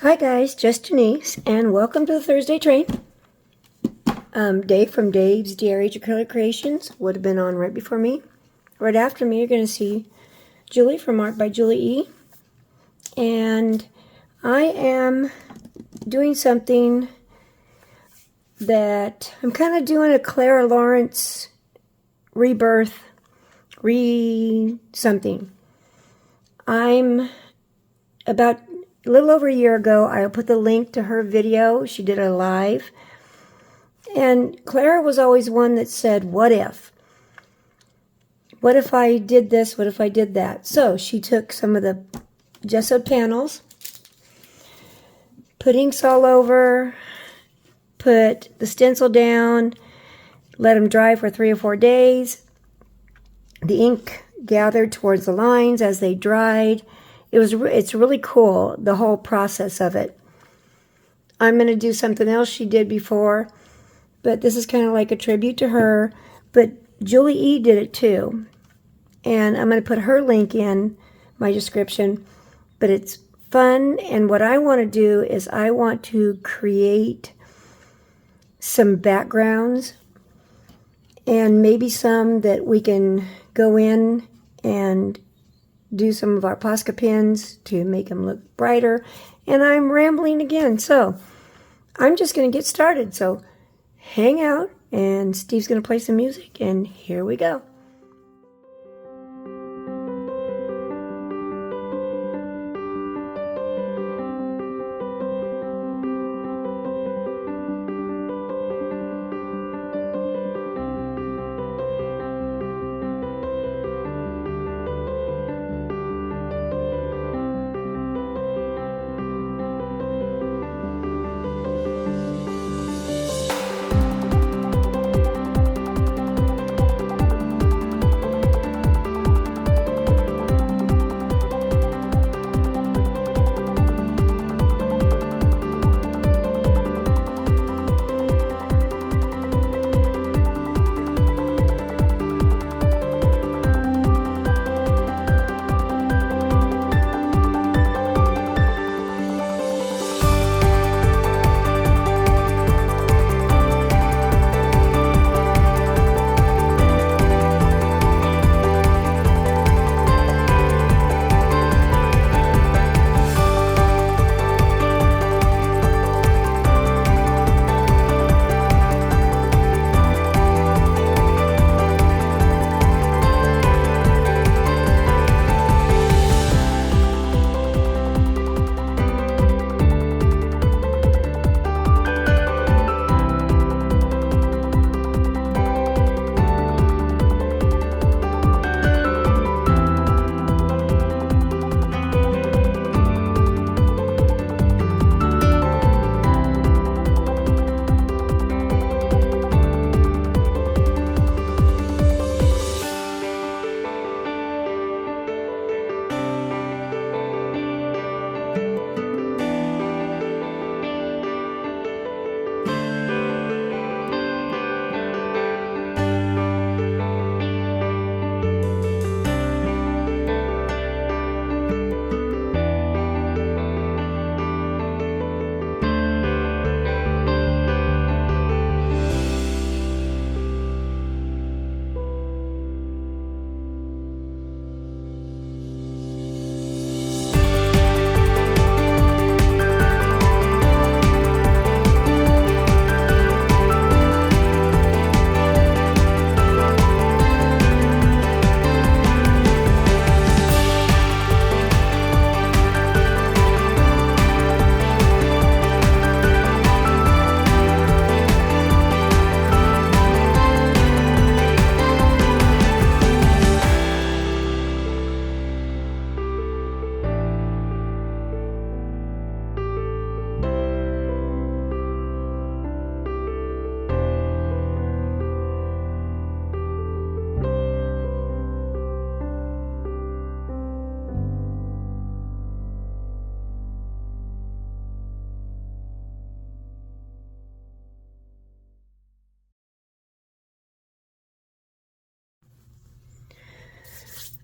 Hi guys, just Denise, and welcome to the Thursday train. Dave from Dave's DRH Acrylic-Creations would have been on right before me. Right after me, you're going to see Julie from Art by Julie E. And I am doing something that I'm kind of doing a Clara Lawrence rebirth, something. I'm about a little over a year ago, I put the link to her video. She did a live. And Clara was always one that said, what if? What if I did this? What if I did that? So she took some of the gessoed panels, put inks all over, put the stencil down, let them dry for 3 or 4 days. The ink gathered towards the lines as they dried. It's really cool, the whole process of it. I'm going to do something else she did before, but this is kind of like a tribute to her. But Julie E. did it too. And I'm going to put her link in my description. But it's fun, and what I want to do is I want to create some backgrounds and maybe some that we can go in and do some of our Posca pins to make them look brighter. And I'm rambling again, so I'm just going to get started. So hang out, and Steve's going to play some music, and here we go.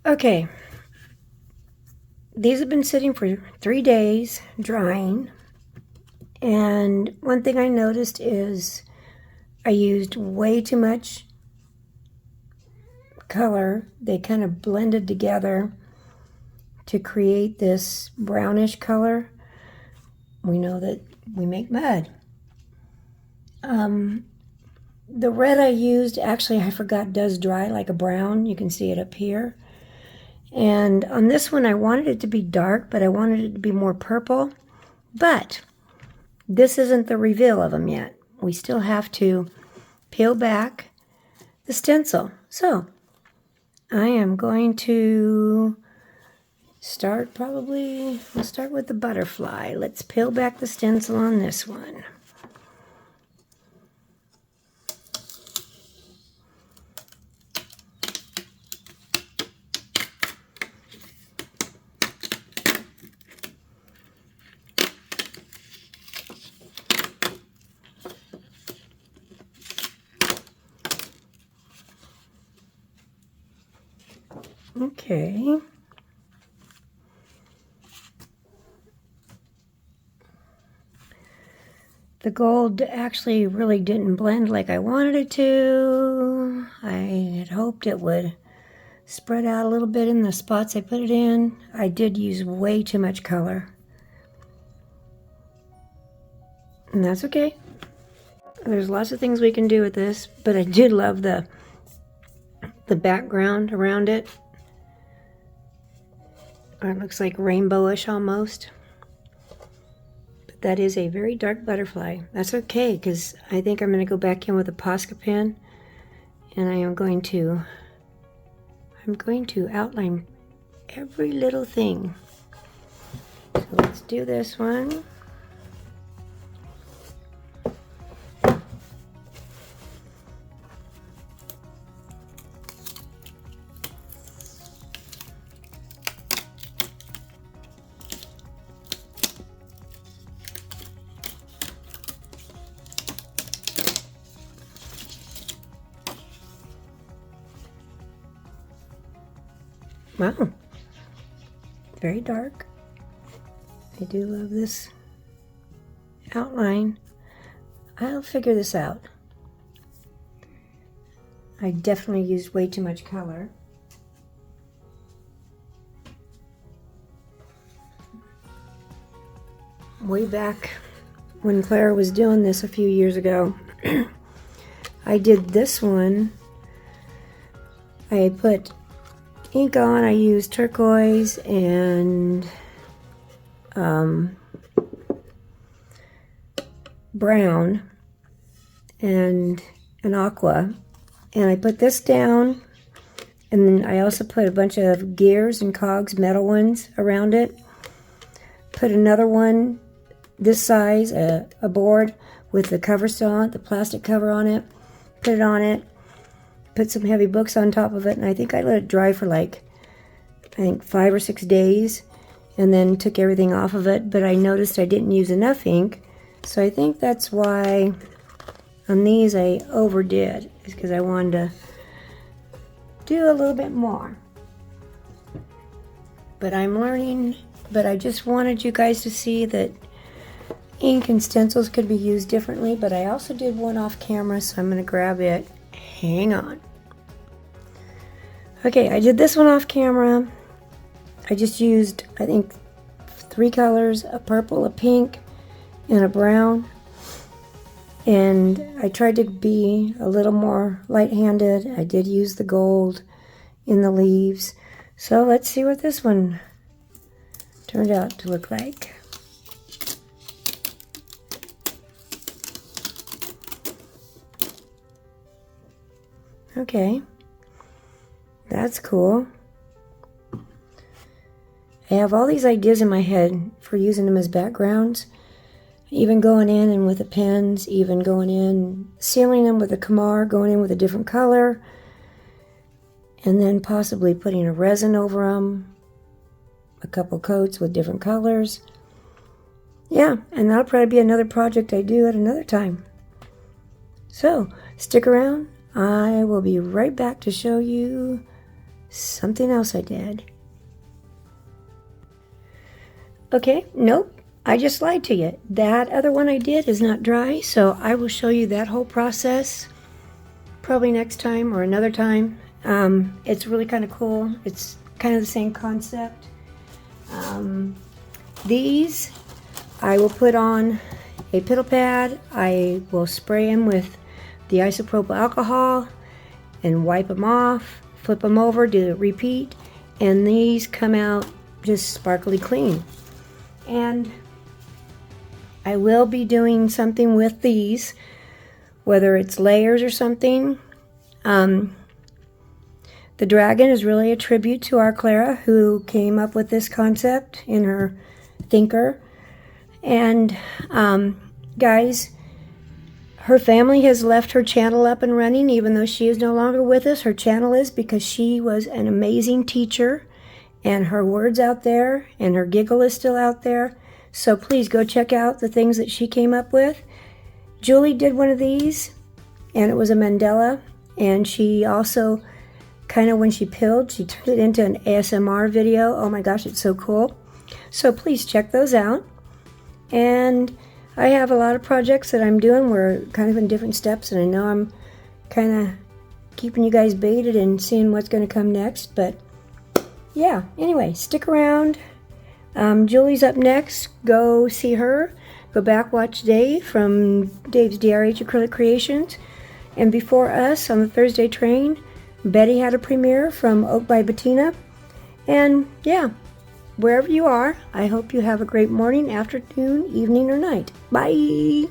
Okay, these have been sitting for 3 days, drying, And one thing I noticed is I used way too much color. They kind of blended together to create this brownish color. We know that we make mud. The red I used, actually I forgot, does dry like a brown. You can see it up here. And on this one I wanted it to be dark, but I wanted it to be more purple. But this isn't the reveal of them yet. We still have to peel back the stencil. So I am going to start we'll start with the butterfly. Let's peel back the stencil on this one. Okay. The gold actually really didn't blend like I wanted it to. I had hoped it would spread out a little bit in the spots I put it in. I did use way too much color. And that's okay. There's lots of things we can do with this, but I did love the background around it. It looks like rainbowish almost. But that is a very dark butterfly. That's okay, because I think I'm going to go back in with a Posca pen, and I'm going to outline every little thing. So let's do this one. Wow, very dark. I do love this outline. I'll figure this out. I definitely used way too much color. Way back when Clara was doing this a few years ago, I did this one. I put ink on. I used turquoise and brown and an aqua, and I put this down, and then I also put a bunch of gears and cogs, metal ones, around it. Put another one this size, a board with the cover still on it, the plastic cover on it. Put it on it. Put some heavy books on top of it, and I think I let it dry for like, 5 or 6 days, and then took everything off of it. But I noticed I didn't use enough ink, so I think that's why on these I overdid, is because I wanted to do a little bit more. But I'm learning, but I just wanted you guys to see that ink and stencils could be used differently. But I also did one off camera, so I'm going to grab it. Hang on. Okay, I did this one off camera. I just used, I think, 3 colors, a purple, a pink, and a brown. And I tried to be a little more light-handed. I did use the gold in the leaves. So let's see what this one turned out to look like. Okay, that's cool. I have all these ideas in my head for using them as backgrounds, even going in and with the pens, even going in, sealing them with a Camar, going in with a different color, and then possibly putting a resin over them, a couple coats with different colors. Yeah, and that'll probably be another project I do at another time. So, stick around. I will be right back to show you something else I did. Okay, nope, I just lied to you. That other one I did is not dry, so I will show you that whole process probably next time or another time. It's really kind of cool. It's kind of the same concept. These I will put on a piddle pad. I will spray them with the isopropyl alcohol and wipe them off, flip them over, do the repeat, and these come out just sparkly clean. And I will be doing something with these, whether it's layers or something. The dragon is really a tribute to our Clara, who came up with this concept in her thinker. And guys, her family has left her channel up and running, even though she is no longer with us. Her channel is, because she was an amazing teacher, and her word's out there, and her giggle is still out there. So please go check out the things that she came up with. Julie did one of these, and it was a mandala, and she also kind of, when she peeled, she turned it into an ASMR video. Oh my gosh, it's so cool. So please check those out. And I have a lot of projects that I'm doing. We're kind of in different steps, and I know I'm kind of keeping you guys baited and seeing what's going to come next. But yeah, anyway, stick around. Julie's up next. Go see her. Go back, watch Dave from Dave's DRH Acrylic-Creations. And before us, on the Thursday train, Betty had a premiere from Oak by Bettina. And yeah, wherever you are, I hope you have a great morning, afternoon, evening, or night. Bye!